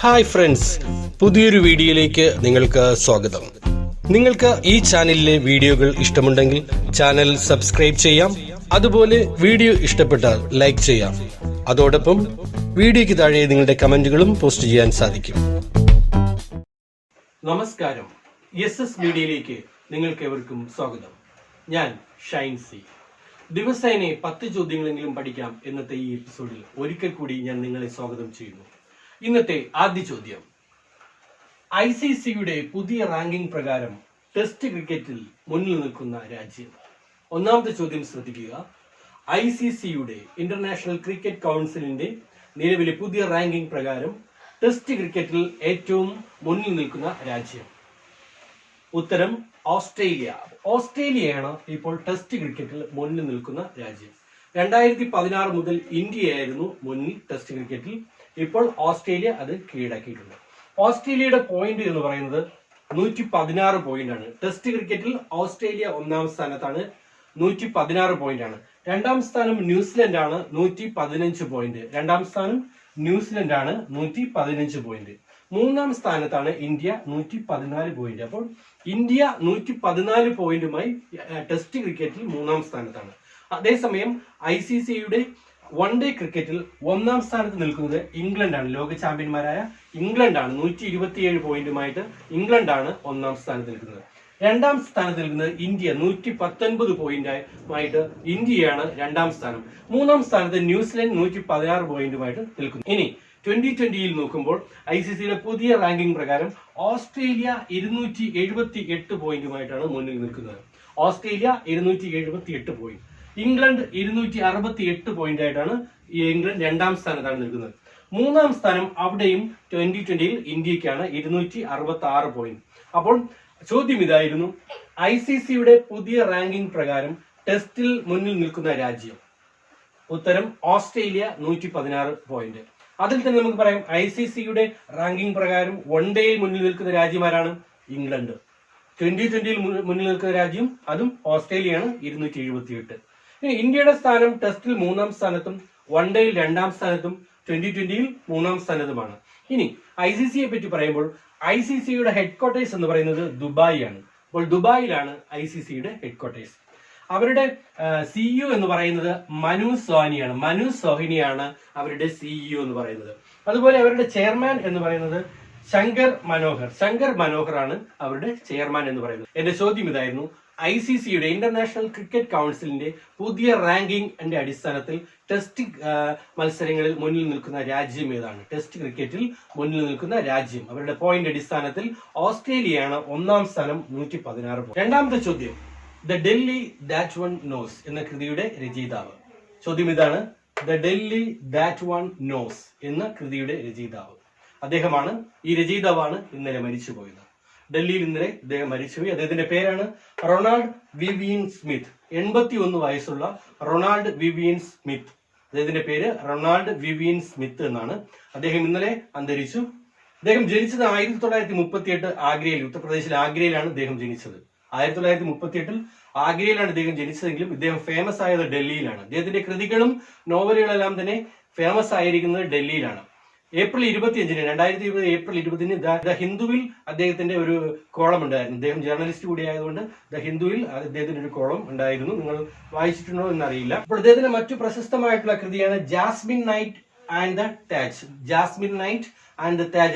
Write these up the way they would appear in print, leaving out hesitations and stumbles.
Hi friends, പുതിയൊരു വീഡിയോയിലേക്ക് നിങ്ങൾക്ക് സ്വാഗതം. നിങ്ങൾക്ക് ഈ ചാനലിലെ വീഡിയോകൾ ഇഷ്ടമുണ്ടെങ്കിൽ ചാനൽ സബ്സ്ക്രൈബ് ചെയ്യാം. അതുപോലെ വീഡിയോ ഇഷ്ടപ്പെട്ടാൽ ലൈക്ക് ചെയ്യാം. അതോടൊപ്പം വീഡിയോയ്ക്ക് താഴെ നിങ്ങളുടെ കമന്റുകളും പോസ്റ്റ് ചെയ്യാൻ സാധിക്കും. നമസ്കാരം, SS മീഡിയയിലേക്ക് നിങ്ങൾക്ക് ഏവർക്കും സ്വാഗതം. ഞാൻ ഷൈൻ സി. ദിവസേന 10 ചോദ്യങ്ങളെങ്കിലും പഠിക്കാം എന്നത്തെ ഈ എപ്പിസോഡിൽ ഒരിക്കൽ കൂടി ഞാൻ നിങ്ങളെ സ്വാഗതം ചെയ്യുന്നു. ഇന്നത്തെ ആദ്യ ചോദ്യം, ICCയുടെ പുതിയ റാങ്കിംഗ് പ്രകാരം ടെസ്റ്റ് ക്രിക്കറ്റിൽ മുന്നിൽ നിൽക്കുന്ന രാജ്യം. ഒന്നാമത്തെ ചോദ്യം ശ്രദ്ധിക്കുക. ICCയുടെ ഇന്റർനാഷണൽ ക്രിക്കറ്റ് കൗൺസിലിന്റെ നിലവിലെ പുതിയ റാങ്കിംഗ് പ്രകാരം ടെസ്റ്റ് ക്രിക്കറ്റിൽ ഏറ്റവും മുന്നിൽ നിൽക്കുന്ന രാജ്യം. ഉത്തരം ഓസ്ട്രേലിയ. ഓസ്ട്രേലിയയാണ് ഇപ്പോൾ ടെസ്റ്റ് ക്രിക്കറ്റിൽ മുന്നിൽ നിൽക്കുന്ന രാജ്യം. 2016 മുതൽ ഇന്ത്യയായിരുന്നു മുന്നിൽ ടെസ്റ്റ് ക്രിക്കറ്റിൽ. ഇപ്പോൾ ഓസ്ട്രേലിയ അത് കീഴടക്കിയിട്ടുണ്ട്. ഓസ്ട്രേലിയയുടെ പോയിന്റ് എന്ന് പറയുന്നത് 116 പോയിന്റ് ആണ്. ടെസ്റ്റ് ക്രിക്കറ്റിൽ ഓസ്ട്രേലിയ ഒന്നാം സ്ഥാനത്താണ്, 116 പോയിന്റ് ആണ്. രണ്ടാം സ്ഥാനം ന്യൂസിലൻഡ് ആണ്, 115 പോയിന്റ്. രണ്ടാം സ്ഥാനം ന്യൂസിലൻഡ് ആണ്, 115 പോയിന്റ്. മൂന്നാം സ്ഥാനത്താണ് ഇന്ത്യ, 114 പോയിന്റ്. അപ്പോൾ ഇന്ത്യ 114 പോയിന്റുമായി ടെസ്റ്റ് ക്രിക്കറ്റിൽ മൂന്നാം സ്ഥാനത്താണ്. അതേസമയം ICCയുടെ വൺ ഡേ ക്രിക്കറ്റിൽ ഒന്നാം സ്ഥാനത്ത് നിൽക്കുന്നത് ഇംഗ്ലണ്ടാണ്. ലോക ചാമ്പ്യന്മാരായ ഇംഗ്ലണ്ടാണ്. 127 പോയിന്റുമായിട്ട് ഇംഗ്ലണ്ടാണ് ഒന്നാം സ്ഥാനത്ത് നിൽക്കുന്നത്. രണ്ടാം സ്ഥാനത്ത് നിൽക്കുന്നത് ഇന്ത്യ, 119 പോയിന്റുമായിട്ട് ഇന്ത്യയാണ് രണ്ടാം സ്ഥാനം. മൂന്നാം സ്ഥാനത്ത് ന്യൂസിലൻഡ് 116 പോയിന്റുമായിട്ട് നിൽക്കുന്നു. ഇനി 2020 നോക്കുമ്പോൾ ICCയുടെ പുതിയ റാങ്കിംഗ് പ്രകാരം ഓസ്ട്രേലിയ 278 പോയിന്റുമായിട്ടാണ് മുന്നിൽ നിൽക്കുന്നത്. Australia 278 point. ഇംഗ്ലണ്ട് 268 പോയിന്റ് ആയിട്ടാണ് ഇംഗ്ലണ്ട് രണ്ടാം സ്ഥാനത്താണ് നിൽക്കുന്നത്. മൂന്നാം സ്ഥാനം അവിടെയും 2020 ഇന്ത്യക്കാണ്, 266 പോയിന്റ്. അപ്പോൾ ചോദ്യം ഇതായിരുന്നു, ICCയുടെ പുതിയ റാങ്കിംഗ് പ്രകാരം ടെസ്റ്റിൽ മുന്നിൽ നിൽക്കുന്ന രാജ്യം. ഉത്തരം ഓസ്ട്രേലിയ, 116 പോയിന്റ്. അതിൽ തന്നെ നമുക്ക് പറയാം ICCയുടെ റാങ്കിംഗ് പ്രകാരം വൺ ഡേയിൽ മുന്നിൽ നിൽക്കുന്ന രാജ്യമാരാണ്? ഇംഗ്ലണ്ട്. 2020 മുന്നിൽ നിൽക്കുന്ന രാജ്യം അതും ഓസ്ട്രേലിയയാണ്, 278. ഇനി ഇന്ത്യയുടെ സ്ഥാനം ടെസ്റ്റിൽ മൂന്നാം സ്ഥാനത്തും വൺ ഡേയിൽ രണ്ടാം സ്ഥാനത്തും 2020 മൂന്നാം സ്ഥാനത്തുമാണ്. ഇനി ICCയെ പറ്റി പറയുമ്പോൾ ICCയുടെ ഹെഡ്ക്വാർട്ടേഴ്സ് എന്ന് പറയുന്നത് ദുബായ് ആണ്. അപ്പോൾ ദുബായിലാണ് ICCയുടെ ഹെഡ്ക്വാർട്ടേഴ്സ്. അവരുടെ CEO എന്ന് പറയുന്നത് മനു സോഹിനിയാണ് അവരുടെ CEO എന്ന് പറയുന്നത്. അതുപോലെ അവരുടെ ചെയർമാൻ എന്ന് പറയുന്നത് ശങ്കർ മനോഹർ ആണ് അവരുടെ ചെയർമാൻ എന്ന് പറയുന്നത്. എന്റെ ചോദ്യം ഇതായിരുന്നു, ICCയുടെ ഇന്റർനാഷണൽ ക്രിക്കറ്റ് കൗൺസിലിന്റെ പുതിയ റാങ്കിംഗിന്റെ അടിസ്ഥാനത്തിൽ ടെസ്റ്റ് മത്സരങ്ങളിൽ മുന്നിൽ നിൽക്കുന്ന രാജ്യം ഏതാണ്? ടെസ്റ്റ് ക്രിക്കറ്റിൽ മുന്നിൽ നിൽക്കുന്ന രാജ്യം. അവരുടെ പോയിന്റ് അടിസ്ഥാനത്തിൽ ഓസ്ട്രേലിയയാണ് ഒന്നാം സ്ഥാനം, 116. രണ്ടാമത്തെ ചോദ്യം, the Delhi that one knows എന്ന കൃതിയുടെ രചയിതാവ്. ചോദ്യം ഇതാണ്, the Delhi that one knows എന്ന കൃതിയുടെ രചയിതാവ്. ഈ രചയിതാവാണ് ഇന്നലെ മരിച്ചുപോയത്. ഡൽഹിയിൽ ഇന്നലെ അദ്ദേഹം മരിച്ചുപോയി. അദ്ദേഹത്തിന്റെ പേരാണ് റൊണാൾഡ് വിവിയൻ സ്മിത്ത്. 81 വയസ്സുള്ള റൊണാൾഡ് വിവിയൻ സ്മിത്ത്. അദ്ദേഹത്തിന്റെ പേര് റൊണാൾഡ് വിവിയൻ സ്മിത്ത് എന്നാണ്. അദ്ദേഹം ഇന്നലെ അന്തരിച്ചു. അദ്ദേഹം ജനിച്ചത് 1938 ആഗ്രയിൽ, ഉത്തർപ്രദേശിലെ ആഗ്രയിലാണ് അദ്ദേഹം ജനിച്ചത്. 1938 ആഗ്രയിലാണ് അദ്ദേഹം ജനിച്ചതെങ്കിലും ഇദ്ദേഹം ഫേമസ് ആയത് ഡൽഹിയിലാണ്. അദ്ദേഹത്തിന്റെ കൃതികളും നോവലുകളെല്ലാം തന്നെ ഫേമസ് ആയിരിക്കുന്നത് ഡൽഹിയിലാണ്. ഏപ്രിൽ 2020 ഏപ്രിൽ 20 ദ ഹിന്ദുവിൽ അദ്ദേഹത്തിന്റെ ഒരു കോളം ഉണ്ടായിരുന്നു. അദ്ദേഹം ജേർണലിസ്റ്റ് കൂടി ആയതുകൊണ്ട് ദ ഹിന്ദുവിൽ അദ്ദേഹത്തിന്റെ ഒരു കോളം ഉണ്ടായിരുന്നു. നിങ്ങൾ വായിച്ചിട്ടുണ്ടോ എന്നറിയില്ല. അപ്പോൾ അദ്ദേഹത്തിന്റെ മറ്റു പ്രശസ്തമായിട്ടുള്ള കൃതിയാണ് jasmine night and the Taj.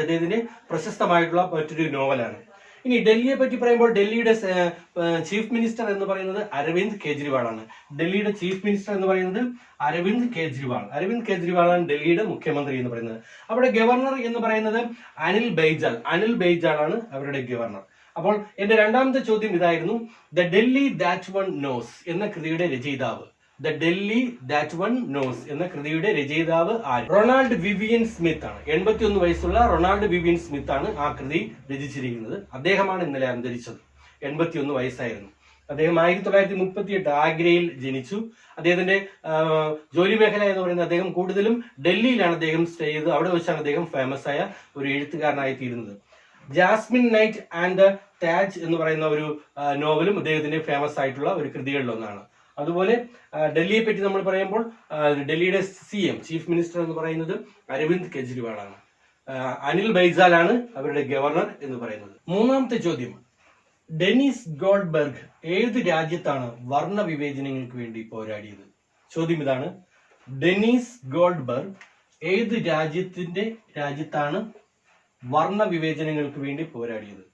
അദ്ദേഹത്തിന്റെ പ്രശസ്തമായിട്ടുള്ള മറ്റൊരു നോവലാണ്. ഇനി ഡൽഹിയെ പറ്റി പറയുമ്പോൾ ഡൽഹിയുടെ ചീഫ് മിനിസ്റ്റർ എന്ന് പറയുന്നത് അരവിന്ദ് കെജ്രിവാളാണ്. ഡൽഹിയുടെ ചീഫ് മിനിസ്റ്റർ എന്ന് പറയുന്നത് അരവിന്ദ് കെജ്രിവാളാണ് ഡൽഹിയുടെ മുഖ്യമന്ത്രി എന്ന് പറയുന്നത്. അവിടെ ഗവർണർ എന്ന് പറയുന്നത് അനിൽ ബൈജാളാണ് അവരുടെ ഗവർണർ. അപ്പോൾ എന്റെ രണ്ടാമത്തെ ചോദ്യം ഇതായിരുന്നു, the Delhi that one knows എന്ന കൃതിയുടെ രചയിതാവ്. ആര്? റൊണാൾഡ് വിവിയൻ സ്മിത്ത് ആണ്. 81 വയസ്സുള്ള റൊണാൾഡ് വിവിയൻ സ്മിത്ത് ആണ് ആ കൃതി രചിച്ചിരിക്കുന്നത്. അദ്ദേഹമാണ് ഇന്നലെ അന്തരിച്ചത്. 81 വയസ്സായിരുന്നു. അദ്ദേഹം 1938 ആഗ്രയിൽ ജനിച്ചു. അദ്ദേഹത്തിന്റെ ജോലി മേഖല എന്ന് പറയുന്നത് അദ്ദേഹം കൂടുതലും ഡൽഹിയിലാണ് അദ്ദേഹം സ്റ്റേ ചെയ്തത്. അവിടെ വെച്ചാണ് അദ്ദേഹം ഫേമസ് ആയ ഒരു എഴുത്തുകാരനായി തീരുന്നത്. Jasmine night and the Taj എന്ന് പറയുന്ന ഒരു നോവലും അദ്ദേഹത്തിന്റെ ഫേമസ് ആയിട്ടുള്ള ഒരു കൃതികളിലൊന്നാണ്. അതുപോലെ ഡൽഹിയെ പറ്റി നമ്മൾ പറയുമ്പോൾ ഡൽഹിയുടെ CM ചീഫ് മിനിസ്റ്റർ എന്ന് പറയുന്നത് അരവിന്ദ് കെജ്രിവാളാണ്. അനിൽ ബൈജാലാണ് അവരുടെ ഗവർണർ എന്ന് പറയുന്നത്. മൂന്നാമത്തെ ചോദ്യം, ഡെനിസ് ഗോൾഡ്ബർഗ് ഏത് രാജ്യത്താണ് വർണ്ണ വിവേചനങ്ങൾക്ക് വേണ്ടി പോരാടിയത്? ചോദ്യം ഇതാണ്, ഡെനിസ് ഗോൾഡ്ബർഗ് ഏത് രാജ്യത്താണ് വർണ്ണ വിവേചനങ്ങൾക്ക് വേണ്ടി പോരാടിയത്?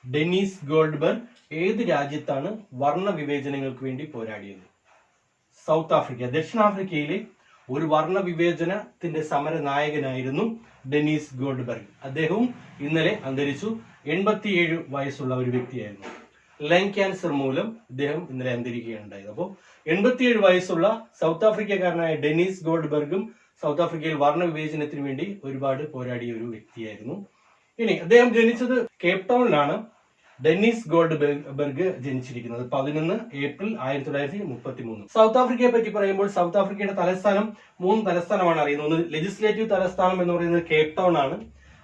ഡെനിസ് ഗോൾഡ്ബർഗ് ഏത് രാജ്യത്താണ് വർണ്ണ വിവേചനങ്ങൾക്ക് വേണ്ടി പോരാടിയത്? South Africa. ദക്ഷിണാഫ്രിക്കയിലെ ഒരു വർണ്ണ വിവേചനത്തിന്റെ സമര നായകനായിരുന്നു ഡെനിസ് ഗോൾഡ്ബർഗ്. അദ്ദേഹവും ഇന്നലെ അന്തരിച്ചു. 87 വയസ്സുള്ള ഒരു വ്യക്തിയായിരുന്നു. ലങ് ക്യാൻസർ മൂലം ഇദ്ദേഹം ഇന്നലെ അന്തരിക്കുകയുണ്ടായത്. അപ്പോൾ 87 വയസ്സുള്ള സൗത്ത് ആഫ്രിക്കക്കാരനായ ഡെനിസ് ഗോൾഡ്ബർഗും സൗത്ത് ആഫ്രിക്കയിൽ വർണ്ണ വിവേചനത്തിന് വേണ്ടി ഒരുപാട് പോരാടിയ ഒരു വ്യക്തിയായിരുന്നു. ഇനി അദ്ദേഹം ജനിച്ചത് കേപ്പ് ടൗണിലാണ്. ഡെനിസ് ഗോൾഡ്ബർഗ് ജനിച്ചിരിക്കുന്നത് 11 ഏപ്രിൽ 1933. സൗത്ത് ആഫ്രിക്കയെ പറ്റി പറയുമ്പോൾ സൗത്ത് ആഫ്രിക്കയുടെ തലസ്ഥാനം 3 തലസ്ഥാനമാണ് അറിയുന്നത്. ഒന്ന് ലെജിസ്ലേറ്റീവ് തലസ്ഥാനം എന്ന് പറയുന്നത് കേപ്പ് ടൗൺ ആണ്.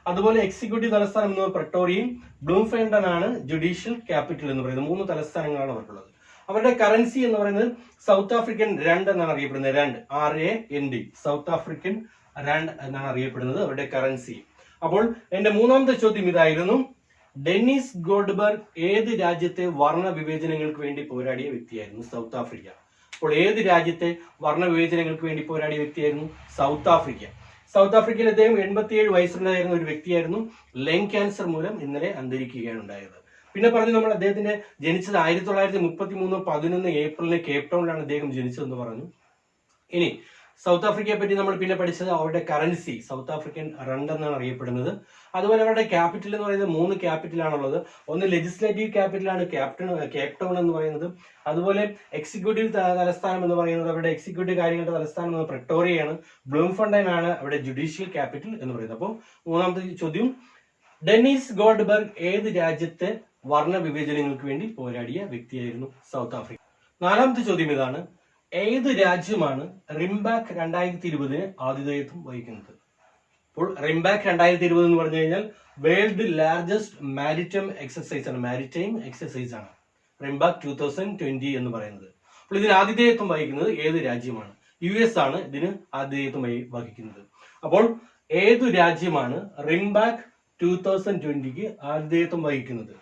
അതുപോലെ എക്സിക്യൂട്ടീവ് തലസ്ഥാനം എന്ന് പ്രിട്ടോറിയയും ബ്ലൂംഫെൽഡൻ ആണ് ജുഡീഷ്യൽ ക്യാപിറ്റൽ എന്ന് പറയുന്നത്. 3 തലസ്ഥാനങ്ങളാണ് അവർക്കുള്ളത്. അവരുടെ കറൻസി എന്ന് പറയുന്നത് സൗത്ത് ആഫ്രിക്കൻ രണ്ട് എന്നാണ് അറിയപ്പെടുന്നത്. RAND, സൗത്ത് ആഫ്രിക്കൻ രണ്ട് എന്നാണ് അറിയപ്പെടുന്നത് അവരുടെ കറൻസി. അപ്പോൾ എന്റെ മൂന്നാമത്തെ ചോദ്യം ഇതായിരുന്നു, ഡെനിസ് ഗോൾഡ്ബർഗ് ഏത് രാജ്യത്തെ വർണ്ണ വിവേചനങ്ങൾക്ക് വേണ്ടി പോരാടിയ വ്യക്തിയായിരുന്നു? South Africa. അപ്പോൾ ഏത് രാജ്യത്തെ വർണ്ണ വിവേചനങ്ങൾക്ക് വേണ്ടി പോരാടിയ വ്യക്തിയായിരുന്നു? South Africa. സൗത്ത് ആഫ്രിക്കയിൽ അദ്ദേഹം 87 വയസ്സുണ്ടായിരുന്ന ഒരു വ്യക്തിയായിരുന്നു. ലങ് ക്യാൻസർ മൂലം ഇന്നലെ അന്തരിക്കുകയാണ് ഉണ്ടായത്. പിന്നെ പറഞ്ഞു നമ്മൾ അദ്ദേഹത്തിന്റെ ജനിച്ചത് 1933 11 ഏപ്രിലിന് കേപ്പ് ടൗണിലാണ് അദ്ദേഹം ജനിച്ചതെന്ന് പറഞ്ഞു. ഇനി സൗത്ത് ആഫ്രിക്കയെ പറ്റി നമ്മൾ പിന്നെ പഠിച്ചത് അവരുടെ കറൻസി സൗത്ത് ആഫ്രിക്കൻ റണ്ട് എന്നാണ് അറിയപ്പെടുന്നത്. അതുപോലെ അവരുടെ ക്യാപിറ്റൽ എന്ന് പറയുന്നത് 3 ക്യാപിറ്റലാണുള്ളത്. ഒന്ന് ലെജിസ്ലേറ്റീവ് ക്യാപിറ്റലാണ് കേപ്പ് ടൗൺ എന്ന് പറയുന്നത്. അതുപോലെ എക്സിക്യൂട്ടീവ് തലസ്ഥാനം എന്ന് പറയുന്നത് അവരുടെ എക്സിക്യൂട്ടീവ് കാര്യങ്ങളുടെ തലസ്ഥാനം എന്ന് പ്രിട്ടോറിയയാണ്. ബ്ലൂംഫെൽഡൻ ആണ് അവരുടെ ജുഡീഷ്യൽ ക്യാപിറ്റൽ എന്ന് പറയുന്നത്. അപ്പോൾ മൂന്നാമത്തെ ചോദ്യം, ഡെനിസ് ഗോൾഡ്ബർഗ് ഏത് രാജ്യത്തെ വർണ്ണ വിവേചനങ്ങൾക്ക് വേണ്ടി പോരാടിയ വ്യക്തിയായിരുന്നു? South Africa. നാലാമത്തെ ചോദ്യം ഇതാണ്, ഏത് രാജ്യമാണ് റിംബാക്ക് 2020 ആതിഥേയത്വം വഹിക്കുന്നത്? അപ്പോൾ റിംബാക്ക് 2020 എന്ന് പറഞ്ഞു കഴിഞ്ഞാൽ വേൾഡ് ലാർജസ്റ്റ് മാരിടൈം എക്സസൈസ് ആണ് റിംബാക്ക് 2020 എന്ന് പറയുന്നത്. അപ്പോൾ ഇതിന് ആതിഥേയത്വം വഹിക്കുന്നത് ഏത് രാജ്യമാണ്? US ആണ് ഇതിന് ആതിഥേയത്വം വഹിക്കുന്നത്. അപ്പോൾ ഏതു രാജ്യമാണ് റിംബാക്ക് 2020ക്ക് ആതിഥേയത്വം വഹിക്കുന്നത്?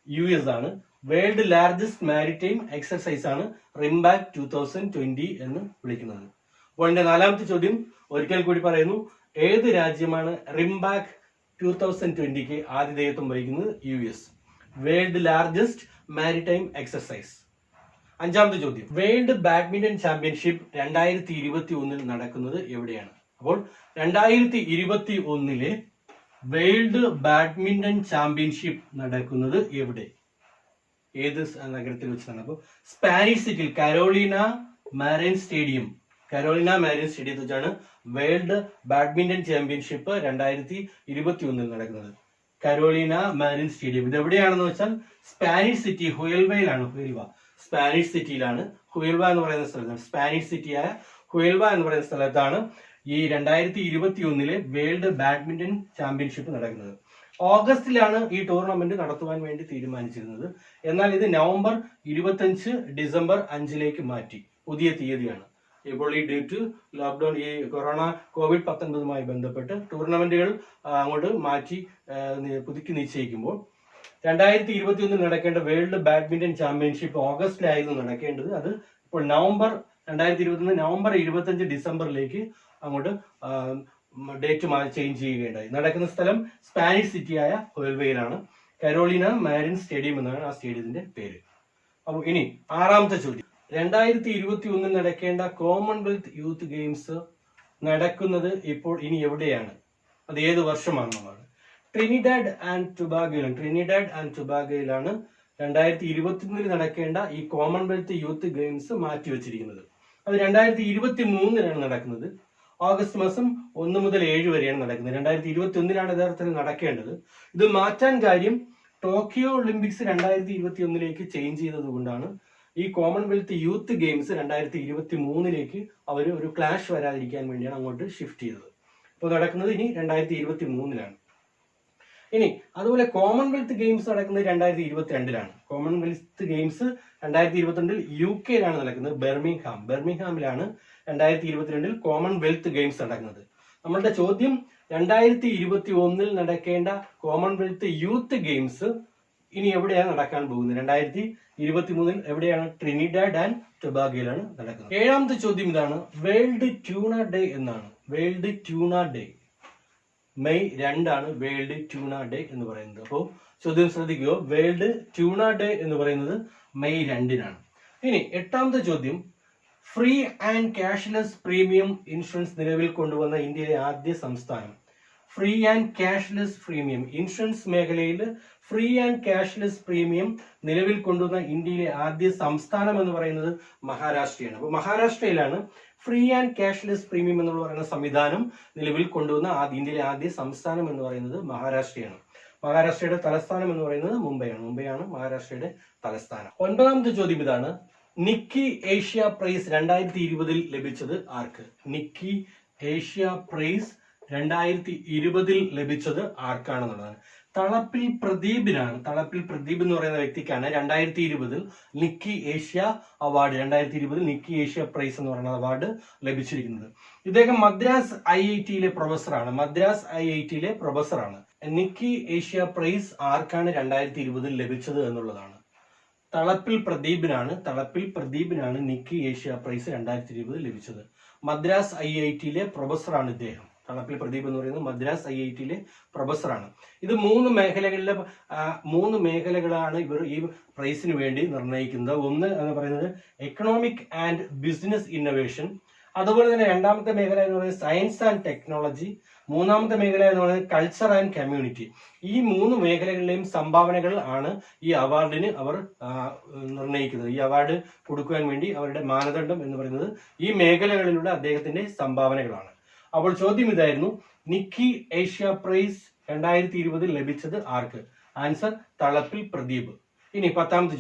US ആണ്. വേൾഡ് ലാർജസ്റ്റ് മാരിടൈം എക്സസൈസ് ആണ് റിംബാക്ക് 2020 എന്ന് വിളിക്കുന്നത്. അപ്പോൾ എന്റെ നാലാമത്തെ ചോദ്യം ഒരിക്കൽ കൂടി പറയുന്നു, ഏത് രാജ്യമാണ് റിംബാക്ക് 2020ക്ക് ആതിഥേയത്വം വഹിക്കുന്നത്? US. World largest maritime exercise. അഞ്ചാമത്തെ ചോദ്യം, വേൾഡ് ബാഡ്മിന്റൺ ചാമ്പ്യൻഷിപ്പ് 2021 നടക്കുന്നത് എവിടെയാണ്? അപ്പോൾ 2021 വേൾഡ് ബാഡ്മിന്റൺ ചാമ്പ്യൻഷിപ്പ് നടക്കുന്നത് എവിടെ? ഏത് നഗരത്തിൽ വെച്ചാണ്? അപ്പോൾ സ്പാനിഷ് സിറ്റിയിൽ കരോളിന മാരിൻ സ്റ്റേഡിയത്തിൽ വെച്ചാണ് വേൾഡ് ബാഡ്മിന്റൺ ചാമ്പ്യൻഷിപ്പ് 2021 നടക്കുന്നത്. Karolina Marin stadium. ഇത് എവിടെയാണെന്ന് വെച്ചാൽ സ്പാനിഷ് സിറ്റി ഹുയൽവയിലാണ്. സ്പാനിഷ് സിറ്റിയിലാണ്. ഹുയൽവ എന്ന് പറയുന്ന സ്ഥലത്താണ്. സ്പാനിഷ് സിറ്റിയായ ഹുയൽവ എന്ന് പറയുന്ന സ്ഥലത്താണ് ഈ 2021 വേൾഡ് ബാഡ്മിന്റൺ ചാമ്പ്യൻഷിപ്പ് നടക്കുന്നത്. ഓഗസ്റ്റിലാണ് ഈ ടൂർണമെന്റ് നടത്തുവാൻ വേണ്ടി തീരുമാനിച്ചിരുന്നത്. എന്നാൽ ഇത് നവംബർ 25 ഡിസംബർ 5 മാറ്റി. പുതിയ തീയതിയാണ്. ഇപ്പോൾ ഈ ഡേറ്റ് ലോക്ക്ഡൌൺ ഈ COVID-19 ബന്ധപ്പെട്ട് ടൂർണമെന്റുകൾ അങ്ങോട്ട് മാറ്റി പുതുക്കി നിശ്ചയിക്കുമ്പോൾ 2021 നടക്കേണ്ട വേൾഡ് ബാഡ്മിന്റൺ ചാമ്പ്യൻഷിപ്പ് ഓഗസ്റ്റിലായിരുന്നു നടക്കേണ്ടത്. അത് ഇപ്പോൾ 2021 നവംബർ 25 ഡിസംബറിലേക്ക് അങ്ങോട്ട് ഡേറ്റ് ചേഞ്ച് ചെയ്യുകയുണ്ടായി. നടക്കുന്ന സ്ഥലം സ്പാനിഷ് സിറ്റിയായ ഹുയൽവയിലാണ്. കരോളിന മാരിൻ സ്റ്റേഡിയം എന്നാണ് ആ സ്റ്റേഡിയത്തിന്റെ പേര്. അപ്പോൾ ഇനി ആറാമത്തെ ചോദ്യം, 2021 നടക്കേണ്ട കോമൺവെൽത്ത് യൂത്ത് ഗെയിംസ് നടക്കുന്നത് ഇപ്പോൾ ഇനി എവിടെയാണ്? അത് ഏത് വർഷമാണെന്നാണ്? ട്രിനിഡാഡ് ആൻഡ് ടുബാഗോയിലാണ് 2021 നടക്കേണ്ട ഈ കോമൺവെൽത്ത് യൂത്ത് ഗെയിംസ് മാറ്റിവെച്ചിരിക്കുന്നത്. അത് 2023 നടക്കുന്നത്. ഓഗസ്റ്റ് മാസം 1 മുതൽ 7 വരെയാണ് നടക്കുന്നത്. 2021 യഥാർത്ഥത്തിൽ നടക്കേണ്ടത്. ഇത് മാറ്റാൻ കാര്യം ടോക്കിയോ ഒളിമ്പിക്സ് 2021 ചേഞ്ച് ചെയ്തത് കൊണ്ടാണ്. ഈ കോമൺവെൽത്ത് യൂത്ത് ഗെയിംസ് 2023 അവർ ഒരു ക്ലാഷ് വരാതിരിക്കാൻ വേണ്ടിയാണ് അങ്ങോട്ട് ഷിഫ്റ്റ് ചെയ്തത്. ഇപ്പോൾ നടക്കുന്നത് ഇനി 2023 ഇനി അതുപോലെ കോമൺവെൽത്ത് ഗെയിംസ് നടക്കുന്നത് 2022 കോമൺവെൽത്ത് ഗെയിംസ് 2022 UK നടക്കുന്നത്. ബെർമിംഗ്ഹാമിലാണ് 2022 കോമൺവെൽത്ത് ഗെയിംസ് നടക്കുന്നത്. നമ്മളുടെ ചോദ്യം 2021 നടക്കേണ്ട കോമൺവെൽത്ത് യൂത്ത് ഗെയിംസ് ഇനി എവിടെയാണ് നടക്കാൻ പോകുന്നത്? 2023 എവിടെയാണ്? ട്രിനിഡാഡ് ആൻഡ് ടൊബാഗോയിലാണ് നടക്കുന്നത്. ഏഴാമത്തെ ചോദ്യം ഇതാണ്, വേൾഡ് ട്യൂണ ഡേ എന്നാണ്. വേൾഡ് ട്യൂണ ഡേ മെയ് 2 ആണ് വേൾഡ് ട്യൂണ ഡേ എന്ന് പറയുന്നത്. അപ്പോൾ ചോദ്യം ശ്രദ്ധിക്കുക, വേൾഡ് ട്യൂണ ഡേ എന്ന് പറയുന്നത് മെയ് 2-നാണ്. ഇനി എട്ടാമത്തെ ചോദ്യം, free and cashless premium insurance നിലവിൽ കൊണ്ടുവന്ന ഇന്ത്യയിലെ ആദ്യ സംസ്ഥാനം. Free and cashless premium insurance മേഖലയിൽ ഫ്രീ ആൻഡ് ക്യാഷ്ലെസ് പ്രീമിയം നിലവിൽ കൊണ്ടുവന്ന ഇന്ത്യയിലെ ആദ്യ സംസ്ഥാനം എന്ന് പറയുന്നത് മഹാരാഷ്ട്രയാണ്. അപ്പോൾ മഹാരാഷ്ട്രയിലാണ് ഫ്രീ ആൻഡ് ക്യാഷ്ലെസ് പ്രീമിയം എന്ന് പറയുന്ന സംവിധാനം നിലവിൽ കൊണ്ടുവന്ന ഇന്ത്യയിലെ ആദ്യ സംസ്ഥാനം എന്ന് പറയുന്നത് മഹാരാഷ്ട്രയാണ്. മഹാരാഷ്ട്രയുടെ തലസ്ഥാനം എന്ന് പറയുന്നത് മുംബൈയാണ്. മുംബൈയാണ് മഹാരാഷ്ട്രയുടെ തലസ്ഥാനം. ഒൻപതാമത്തെ ചോദ്യം ഇതാണ്, നിക്കി ഏഷ്യ പ്രൈസ് 2020 ലഭിച്ചത് ആർക്ക്? നിക്കി ഏഷ്യ പ്രൈസ് 2020 ലഭിച്ചത് ആർക്കാണെന്നുള്ളതാണ്. തളപ്പിൽ പ്രദീപിനാണ്. തളപ്പിൽ പ്രദീപ് എന്ന് പറയുന്ന വ്യക്തിക്കാണ് 2020 Nikkei Asia award, 2020 Nikkei Asia prize എന്ന് പറയുന്ന അവാർഡ് ലഭിച്ചിരിക്കുന്നത്. ഇദ്ദേഹം മദ്രാസ് IIT-യിലെ പ്രൊഫസറാണ്. മദ്രാസ് IIT-യിലെ പ്രൊഫസറാണ്. നിക്കി ഏഷ്യ പ്രൈസ് ആർക്കാണ് 2020 ലഭിച്ചത് എന്നുള്ളതാണ്. തളപ്പിൽ പ്രദീപിനാണ് നിക്കി ഏഷ്യ പ്രൈസ് 2020 ലഭിച്ചത്. മദ്രാസ് IIT-യിലെ പ്രൊഫസറാണ് ഇദ്ദേഹം. തളപ്പിൽ പ്രദീപ് എന്ന് പറയുന്നത് മദ്രാസ് IIT-യിലെ പ്രൊഫസറാണ്. ഇത് മൂന്ന് മേഖലകളാണ് ഇവർ ഈ പ്രൈസിന് വേണ്ടി നിർണ്ണയിക്കുന്നത്. ഒന്ന് എന്ന് പറയുന്നത് എക്കണോമിക് ആൻഡ് ബിസിനസ് ഇന്നോവേഷൻ, അതുപോലെ തന്നെ രണ്ടാമത്തെ മേഖല എന്ന് പറയുന്നത് സയൻസ് ആൻഡ് ടെക്നോളജി, മൂന്നാമത്തെ മേഖല എന്ന് പറയുന്നത് കൾച്ചർ ആൻഡ് കമ്മ്യൂണിറ്റി. ഈ മൂന്ന് മേഖലകളിലെയും സംഭാവനകൾ ആണ് ഈ അവാർഡിന് അവർ നിർണ്ണയിക്കുന്നത്. ഈ അവാർഡ് കൊടുക്കുവാൻ വേണ്ടി അവരുടെ മാനദണ്ഡം എന്ന് പറയുന്നത് ഈ മേഖലകളിലൂടെ അദ്ദേഹത്തിന്റെ സംഭാവനകളാണ്. അപ്പോൾ ചോദ്യം ഇതായിരുന്നു, നിക്കി ഏഷ്യ പ്രൈസ് 2020 ലഭിച്ചത് ആർക്ക്? ആൻസർ തളപ്പിൽ പ്രദീപ്. ഇനി പത്താമത്തെ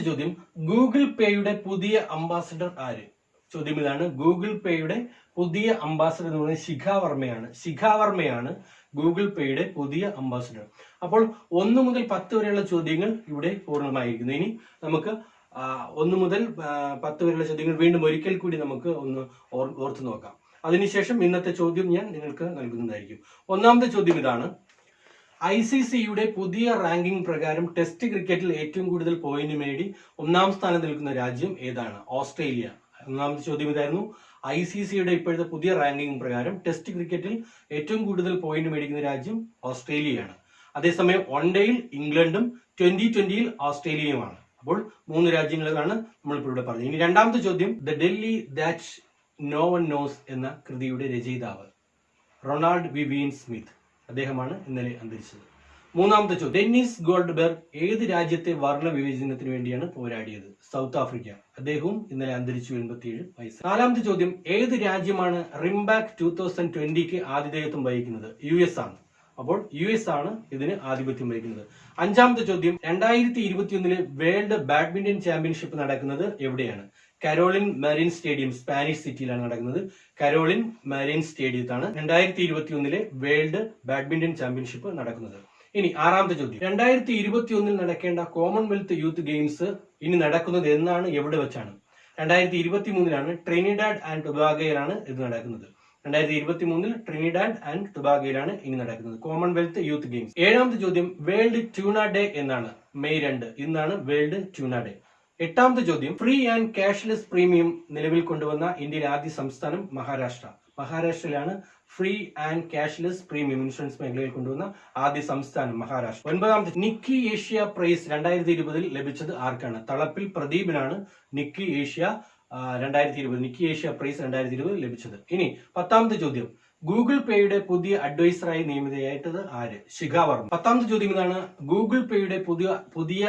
ചോദ്യം, ഗൂഗിൾ പേയുടെ പുതിയ അംബാസിഡർ ആര്? ചോദ്യം ഇതാണ്, ഗൂഗിൾ പേയുടെ പുതിയ അംബാസിഡർ എന്ന് പറയുന്നത് ശിഖ വർമ്മയാണ് ഗൂഗിൾ പേയുടെ പുതിയ അംബാസിഡർ. അപ്പോൾ 1 മുതൽ 10 വരെയുള്ള ചോദ്യങ്ങൾ ഇവിടെ പൂർണ്ണമായിരിക്കുന്നു. ഇനി നമുക്ക് 1 മുതൽ 10 വരെയുള്ള ചോദ്യങ്ങൾ വീണ്ടും ഒരിക്കൽ കൂടി നമുക്ക് ഒന്ന് ഓർത്തു നോക്കാം. അതിനുശേഷം ഇന്നത്തെ ചോദ്യം ഞാൻ നിങ്ങൾക്ക് നൽകുന്നതായിരിക്കും. ഒന്നാമത്തെ ചോദ്യം ഇതാണ്, ICC-യുടെ പുതിയ റാങ്കിംഗ് പ്രകാരം ടെസ്റ്റ് ക്രിക്കറ്റിൽ ഏറ്റവും കൂടുതൽ പോയിന്റ് നേടി 1-ാം സ്ഥാനത്ത് നിൽക്കുന്ന രാജ്യം ഏതാണ്? ഓസ്ട്രേലിയ. ഒന്നാമത്തെ ചോദ്യം ഇതായിരുന്നു, ICC-യുടെ ഇപ്പോഴത്തെ പുതിയ റാങ്കിംഗ് പ്രകാരം ടെസ്റ്റ് ക്രിക്കറ്റിൽ ഏറ്റവും കൂടുതൽ പോയിന്റ് മേടിക്കുന്ന രാജ്യം ഓസ്ട്രേലിയയാണ്. അതേസമയം വൺഡേയിൽ ഇംഗ്ലണ്ടും 2020-ൽ ഓസ്ട്രേലിയയുമാണ്. അപ്പോൾ 3 രാജ്യങ്ങളിലാണ് നമ്മളിപ്പോൾ ഇവിടെ പറഞ്ഞത്. ഇനി രണ്ടാമത്തെ ചോദ്യം, the Delhi that no one knows എന്ന കൃതിയുടെ രചയിതാവ് റൊണാൾഡ് വിവിയൻ സ്മിത്ത്. അദ്ദേഹമാണ് ഇന്നലെ അന്തരിച്ചത്. മൂന്നാമത്തെ ചോദ്യം, ഡെന്നിസ് ഗോൾഡ്ബെർഗ് ഏത് രാജ്യത്തെ വർണ്ണ വിവേചനത്തിന് വേണ്ടിയാണ് പോരാടിയത്? South Africa. അദ്ദേഹവും ഇന്നലെ അന്തരിച്ചു, 87 വയസ്സ്. നാലാമത്തെ ചോദ്യം, ഏത് രാജ്യമാണ് റിംബാക്ക് 2020-ക്ക് ആതിഥേയത്വം വഹിക്കുന്നത്? US ആണ്. അപ്പോൾ US ആണ് ഇതിന് ആധിപത്യം വഹിക്കുന്നത്. അഞ്ചാമത്തെ ചോദ്യം, 2021-ലെ വേൾഡ് ബാഡ്മിന്റൺ ചാമ്പ്യൻഷിപ്പ് നടക്കുന്നത് എവിടെയാണ്? കരോളിൻ മരീൻ സ്റ്റേഡിയം, സ്പാനിഷ് സിറ്റിയിലാണ് നടക്കുന്നത്. കരോളിൻ മരീൻ സ്റ്റേഡിയത്താണ് 2021-ലെ വേൾഡ് ബാഡ്മിന്റൺ ചാമ്പ്യൻഷിപ്പ് നടക്കുന്നത്. ഇനി ആറാമത്തെ ചോദ്യം, 2021-ൽ നടക്കേണ്ട കോമൺവെൽത്ത് യൂത്ത് ഗെയിംസ് ഇനി നടക്കുന്നത് എന്നാണ്, എവിടെ വെച്ചാണ്? 2023-ലാണ് ട്രിനിഡാഡ് ആൻഡ് ടൊബാഗോയിലാണ് ഇത് നടക്കുന്നത്. 2023-ൽ ട്രിനിഡാഡ് ആൻഡ് ടൊബാഗോയിലാണ് ഇനി നടക്കുന്നത് കോമൺവെൽത്ത് യൂത്ത് ഗെയിംസ്. ഏഴാമത്തെ ചോദ്യം, വേൾഡ് ട്യൂണ ഡേ എന്നാണ്? മെയ് 2 ഇന്നാണ് വേൾഡ് ട്യൂണ ഡേ. എട്ടാമത്തെ ചോദ്യം, ഫ്രീ ആൻഡ് ക്യാഷ്ലെസ് പ്രീമിയം നിലവിൽ കൊണ്ടുവന്ന ഇന്ത്യയിലെ ആദ്യ സംസ്ഥാനം മഹാരാഷ്ട്ര. മഹാരാഷ്ട്രയിലാണ് free and cashless premium insurance മേഖലയിൽ കൊണ്ടുവന്ന ആദ്യ സംസ്ഥാനം മഹാരാഷ്ട്ര. ഒൻപതാമത്തെ, നിക്കി ഏഷ്യ പ്രൈസ് 2020-ൽ ലഭിച്ചത് ആർക്കാണ്? തളപ്പിൽ പ്രദീപിനാണ് നിക്കി ഏഷ്യ 2020 പ്രൈസ് 2020 ലഭിച്ചത്. ഇനി 10-ാമത്തെ ചോദ്യം, ഗൂഗിൾ പേയുടെ പുതിയ അഡ്വൈസറായി നിയമിതയായിട്ടത് ആര്? ശിഖ വർമ്മ. 10-ാമത്തെ ചോദ്യം ഇതാണ്, ഗൂഗിൾ പേയുടെ പുതിയ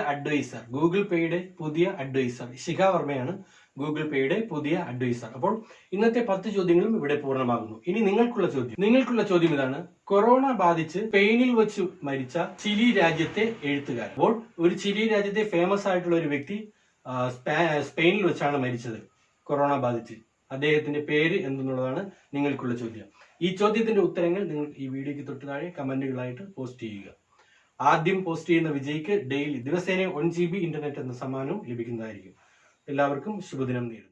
അഡ്വൈസർ ശിഖ വർമ്മയാണ് ഗൂഗിൾ പേയുടെ പുതിയ അഡ്വൈസർ. അപ്പോൾ ഇന്നത്തെ 10 ചോദ്യങ്ങളും ഇവിടെ പൂർണ്ണമാകുന്നു. ഇനി നിങ്ങൾക്കുള്ള ചോദ്യം ഇതാണ്, കൊറോണ ബാധിച്ച് സ്പെയിനിൽ വെച്ച് മരിച്ച ചിലി രാജ്യത്തെ എഴുത്തുകാരൻ. അപ്പോൾ ഒരു ചിലി രാജ്യത്തെ ഫേമസ് ആയിട്ടുള്ള ഒരു വ്യക്തി സ്പെയിനിൽ വെച്ചാണ് മരിച്ചത് കൊറോണ ബാധിച്ച്. അദ്ദേഹത്തിന്റെ പേര് എന്തെന്നുള്ളതാണ് നിങ്ങൾക്കുള്ള ചോദ്യം. ഈ ചോദ്യത്തിന്റെ ഉത്തരങ്ങൾ നിങ്ങൾ ഈ വീഡിയോയ്ക്ക് തൊട്ട് താഴെ കമന്റുകളായിട്ട് പോസ്റ്റ് ചെയ്യുക. ആദ്യം പോസ്റ്റ് ചെയ്യുന്ന വിജയിക്ക് ദിവസേന 1 GB ഇന്റർനെറ്റ് എന്ന സമ്മാനവും ലഭിക്കുന്നതായിരിക്കും. എല്ലാവർക്കും ശുഭദിനം നേരുന്നു.